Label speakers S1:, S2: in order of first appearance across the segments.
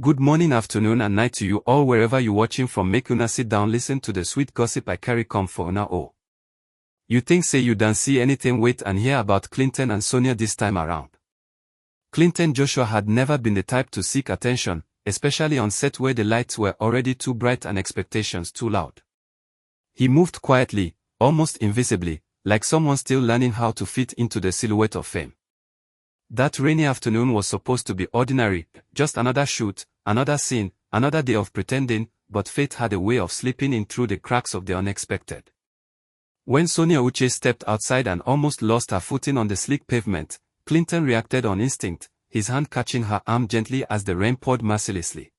S1: Good morning, afternoon and night to you all wherever you watching from. Make una sit down listen to the sweet gossip I carry come for una all. You think say you don't see anything, wait and hear about Clinton and Sonia this time around. Clinton Joshua had never been the type to seek attention, especially on set where the lights were already too bright and expectations too loud. He moved quietly, almost invisibly, like someone still learning how to fit into the silhouette of fame. That rainy afternoon was supposed to be ordinary, just another shoot, another scene, another day of pretending, but fate had a way of slipping in through the cracks of the unexpected. When Sonia Uche stepped outside and almost lost her footing on the slick pavement, Clinton reacted on instinct, his hand catching her arm gently as the rain poured mercilessly.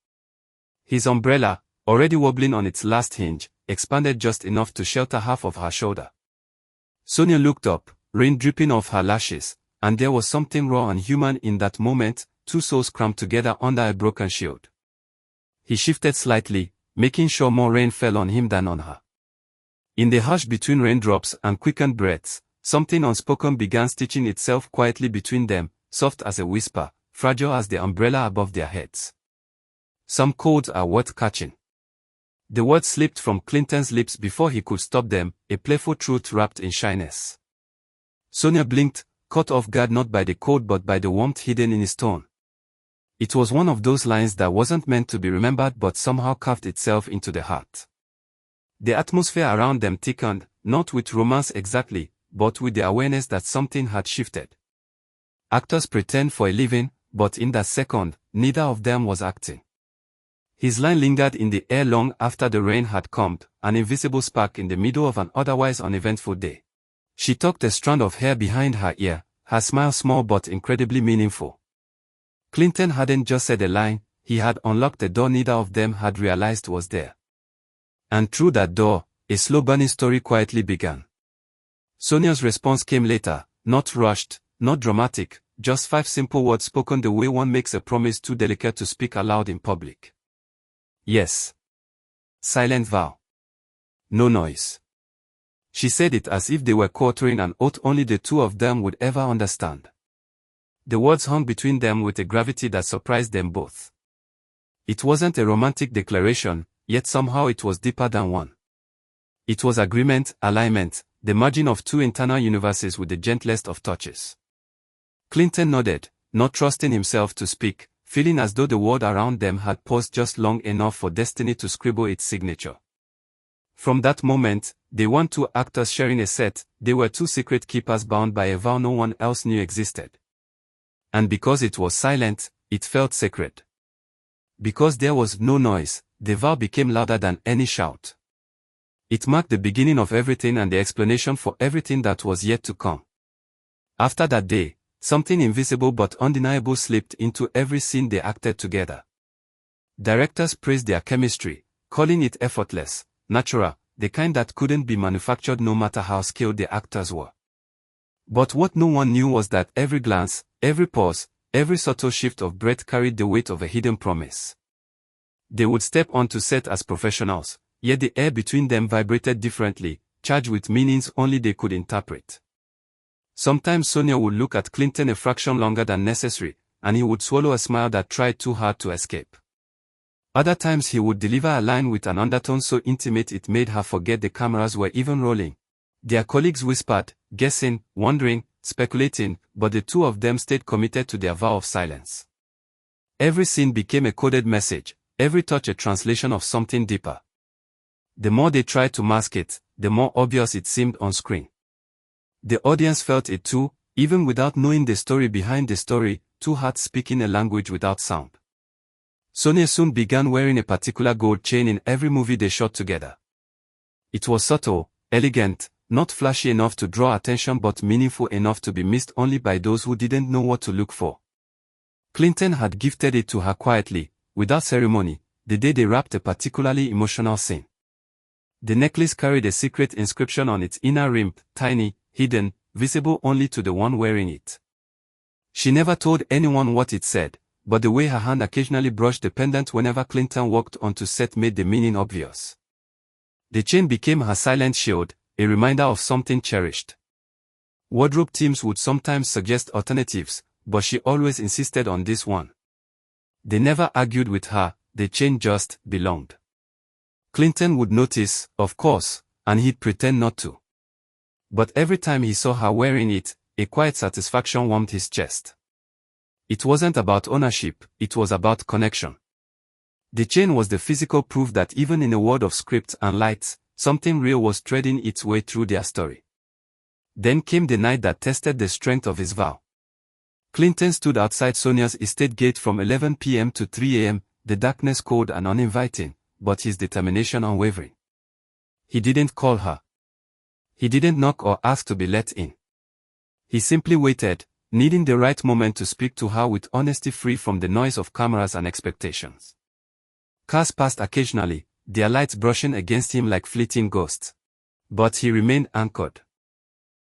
S1: His umbrella, already wobbling on its last hinge, expanded just enough to shelter half of her shoulder. Sonia looked up, rain dripping off her lashes, and there was something raw and human in that moment, two souls crammed together under a broken shield. He shifted slightly, making sure more rain fell on him than on her. In the hush between raindrops and quickened breaths, something unspoken began stitching itself quietly between them, soft as a whisper, fragile as the umbrella above their heads. Some codes are worth catching. The words slipped from Clinton's lips before he could stop them, a playful truth wrapped in shyness. Sonia blinked, caught off guard not by the code but by the warmth hidden in his tone. It was one of those lines that wasn't meant to be remembered but somehow carved itself into the heart. The atmosphere around them thickened, not with romance exactly, but with the awareness that something had shifted. Actors pretend for a living, but in that second, neither of them was acting. His line lingered in the air long after the rain had calmed, an invisible spark in the middle of an otherwise uneventful day. She tucked a strand of hair behind her ear, her smile small but incredibly meaningful. Clinton hadn't just said a line, he had unlocked a door neither of them had realized was there. And through that door, a slow-burning story quietly began. Sonia's response came later, not rushed, not dramatic, just 5 simple words spoken the way one makes a promise too delicate to speak aloud in public. Yes. Silent vow. No noise. She said it as if they were quartering an oath only the two of them would ever understand. The words hung between them with a gravity that surprised them both. It wasn't a romantic declaration, yet somehow it was deeper than one. It was agreement, alignment, the merging of two internal universes with the gentlest of touches. Clinton nodded, not trusting himself to speak, feeling as though the world around them had paused just long enough for destiny to scribble its signature. From that moment, they weren't two actors sharing a set, they were two secret keepers bound by a vow no one else knew existed. And because it was silent, it felt sacred. Because there was no noise, the vow became louder than any shout. It marked the beginning of everything and the explanation for everything that was yet to come. After that day, something invisible but undeniable slipped into every scene they acted together. Directors praised their chemistry, calling it effortless, natural, the kind that couldn't be manufactured no matter how skilled the actors were. But what no one knew was that every glance, every pause, every subtle shift of breath carried the weight of a hidden promise. They would step onto set as professionals, yet the air between them vibrated differently, charged with meanings only they could interpret. Sometimes Sonia would look at Clinton a fraction longer than necessary, and he would swallow a smile that tried too hard to escape. Other times he would deliver a line with an undertone so intimate it made her forget the cameras were even rolling. Their colleagues whispered, guessing, wondering, speculating, but the two of them stayed committed to their vow of silence. Every scene became a coded message, every touch a translation of something deeper. The more they tried to mask it, the more obvious it seemed on screen. The audience felt it too, even without knowing the story behind the story, two hearts speaking a language without sound. Sonia soon began wearing a particular gold chain in every movie they shot together. It was subtle, elegant, not flashy enough to draw attention but meaningful enough to be missed only by those who didn't know what to look for. Clinton had gifted it to her quietly, without ceremony, the day they wrapped a particularly emotional scene. The necklace carried a secret inscription on its inner rim, tiny, hidden, visible only to the one wearing it. She never told anyone what it said, but the way her hand occasionally brushed the pendant whenever Clinton walked onto set made the meaning obvious. The chain became her silent shield, a reminder of something cherished. Wardrobe teams would sometimes suggest alternatives, but she always insisted on this one. They never argued with her, the chain just belonged. Clinton would notice, of course, and he'd pretend not to. But every time he saw her wearing it, a quiet satisfaction warmed his chest. It wasn't about ownership, it was about connection. The chain was the physical proof that even in a world of scripts and lights, something real was threading its way through their story. Then came the night that tested the strength of his vow. Clinton stood outside Sonia's estate gate from 11 p.m. to 3 a.m., the darkness cold and uninviting, but his determination unwavering. He didn't call her. He didn't knock or ask to be let in. He simply waited, needing the right moment to speak to her with honesty free from the noise of cameras and expectations. Cars passed occasionally, their lights brushing against him like fleeting ghosts. But he remained anchored.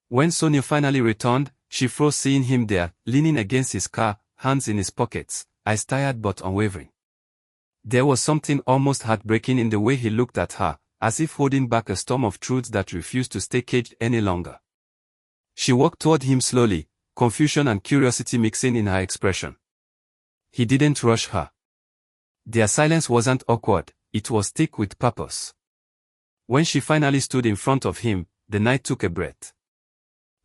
S1: When Sonia finally returned, she froze seeing him there, leaning against his car, hands in his pockets, eyes tired but unwavering. There was something almost heartbreaking in the way he looked at her, as if holding back a storm of truths that refused to stay caged any longer. She walked toward him slowly, confusion and curiosity mixing in her expression. He didn't rush her. Their silence wasn't awkward, it was thick with purpose. When she finally stood in front of him, the night took a breath.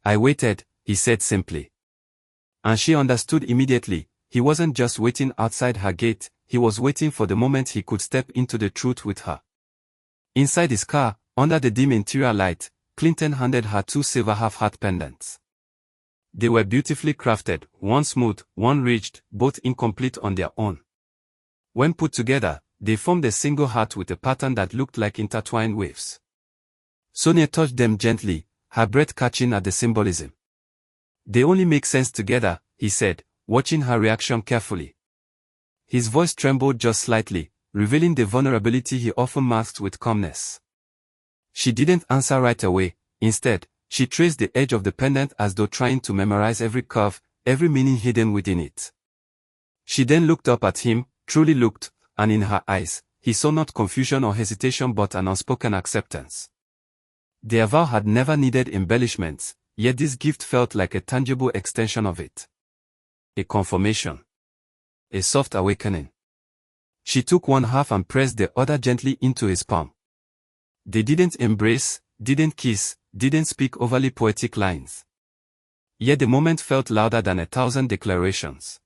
S1: "I waited," he said simply. And she understood immediately, he wasn't just waiting outside her gate, he was waiting for the moment he could step into the truth with her. Inside his car, under the dim interior light, Clinton handed her 2 silver half-heart pendants. They were beautifully crafted, one smooth, one ridged, both incomplete on their own. When put together, they formed a single heart with a pattern that looked like intertwined waves. Sonia touched them gently, her breath catching at the symbolism. "They only make sense together," he said, watching her reaction carefully. His voice trembled just slightly, revealing the vulnerability he often masked with calmness. She didn't answer right away. Instead, she traced the edge of the pendant as though trying to memorize every curve, every meaning hidden within it. She then looked up at him, truly looked, and in her eyes, he saw not confusion or hesitation but an unspoken acceptance. Their vow had never needed embellishments, yet this gift felt like a tangible extension of it. A confirmation. A soft awakening. She took one half and pressed the other gently into his palm. They didn't embrace, didn't kiss, didn't speak overly poetic lines. Yet the moment felt louder than 1,000 declarations.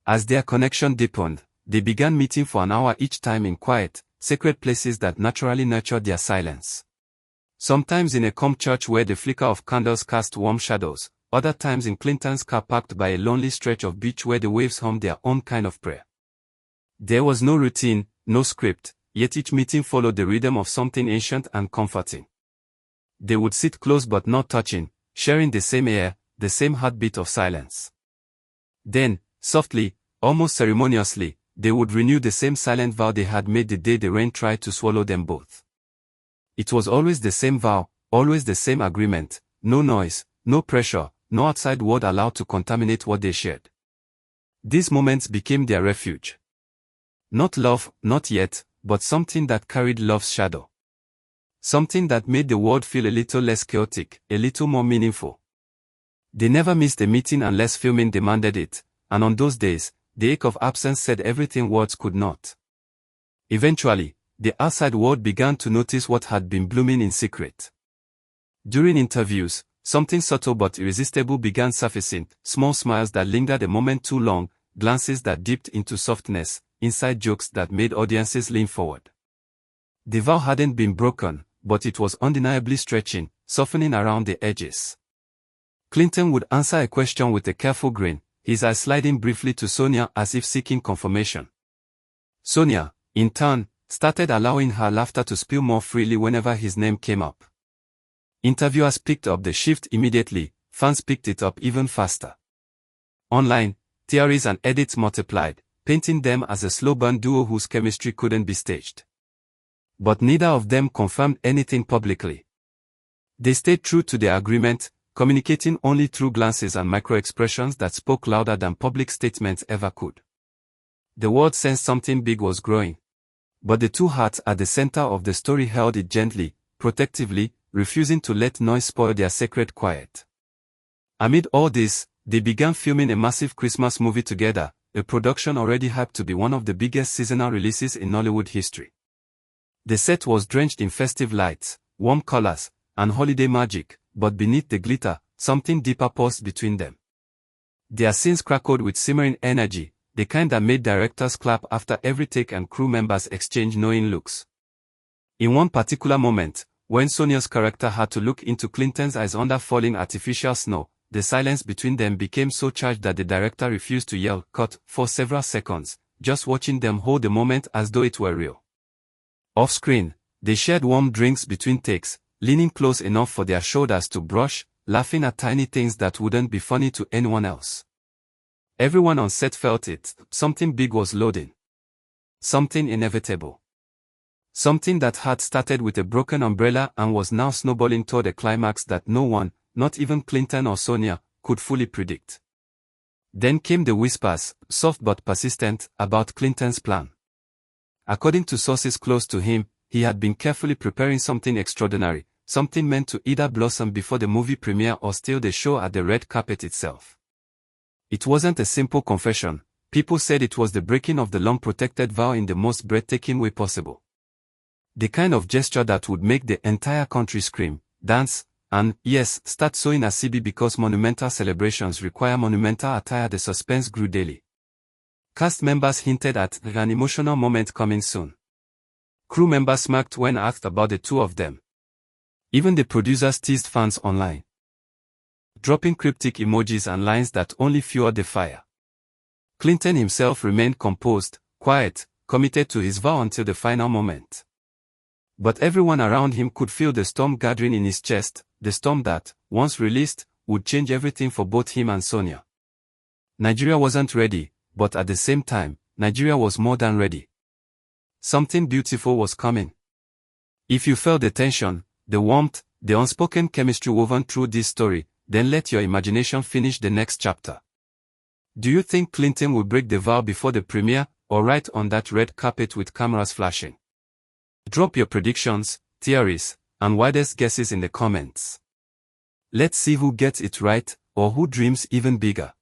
S1: As their connection deepened, they began meeting for an hour each time in quiet, sacred places that naturally nurtured their silence. Sometimes in a calm church where the flicker of candles cast warm shadows, other times in Clinton's car parked by a lonely stretch of beach where the waves hummed their own kind of prayer. There was no routine, no script, yet each meeting followed the rhythm of something ancient and comforting. They would sit close but not touching, sharing the same air, the same heartbeat of silence. Then, softly, almost ceremoniously, they would renew the same silent vow they had made the day the rain tried to swallow them both. It was always the same vow, always the same agreement, no noise, no pressure, no outside word allowed to contaminate what they shared. These moments became their refuge. Not love, not yet, but something that carried love's shadow. Something that made the world feel a little less chaotic, a little more meaningful. They never missed a meeting unless filming demanded it, and on those days, the ache of absence said everything words could not. Eventually, the outside world began to notice what had been blooming in secret. During interviews, something subtle but irresistible began surfacing, small smiles that lingered a moment too long, glances that dipped into softness, inside jokes that made audiences lean forward. The vow hadn't been broken, but it was undeniably stretching, softening around the edges. Clinton would answer a question with a careful grin, his eyes sliding briefly to Sonia as if seeking confirmation. Sonia, in turn, started allowing her laughter to spill more freely whenever his name came up. Interviewers picked up the shift immediately, fans picked it up even faster. Online, theories and edits multiplied, painting them as a slow-burn duo whose chemistry couldn't be staged. But neither of them confirmed anything publicly. They stayed true to their agreement, communicating only through glances and micro-expressions that spoke louder than public statements ever could. The world sensed something big was growing. But the two hearts at the center of the story held it gently, protectively, refusing to let noise spoil their sacred quiet. Amid all this, they began filming a massive Christmas movie together, a production already hyped to be one of the biggest seasonal releases in Nollywood history. The set was drenched in festive lights, warm colors, and holiday magic, but beneath the glitter, something deeper paused between them. Their scenes crackled with simmering energy, the kind that made directors clap after every take and crew members exchange knowing looks. In one particular moment, when Sonia's character had to look into Clinton's eyes under falling artificial snow, the silence between them became so charged that the director refused to yell "cut" for several seconds, just watching them hold the moment as though it were real. Off-screen, they shared warm drinks between takes, leaning close enough for their shoulders to brush, laughing at tiny things that wouldn't be funny to anyone else. Everyone on set felt it, something big was loading. Something inevitable. Something that had started with a broken umbrella and was now snowballing toward a climax that no one, not even Clinton or Sonia, could fully predict. Then came the whispers, soft but persistent, about Clinton's plan. According to sources close to him, he had been carefully preparing something extraordinary, something meant to either blossom before the movie premiere or steal the show at the red carpet itself. It wasn't a simple confession. People said it was the breaking of the long-protected vow in the most breathtaking way possible. The kind of gesture that would make the entire country scream, dance, and, yes, start sewing a CB because monumental celebrations require monumental attire. The suspense grew daily. Cast members hinted at an emotional moment coming soon. Crew members smirked when asked about the two of them. Even the producers teased fans online, dropping cryptic emojis and lines that only fueled the fire. Clinton himself remained composed, quiet, committed to his vow until the final moment. But everyone around him could feel the storm gathering in his chest, the storm that, once released, would change everything for both him and Sonia. Nigeria wasn't ready, but at the same time, Nigeria was more than ready. Something beautiful was coming. If you felt the tension, the warmth, the unspoken chemistry woven through this story, then let your imagination finish the next chapter. Do you think Clinton will break the vow before the premiere, or right on that red carpet with cameras flashing? Drop your predictions, theories, and wildest guesses in the comments. Let's see who gets it right, or who dreams even bigger.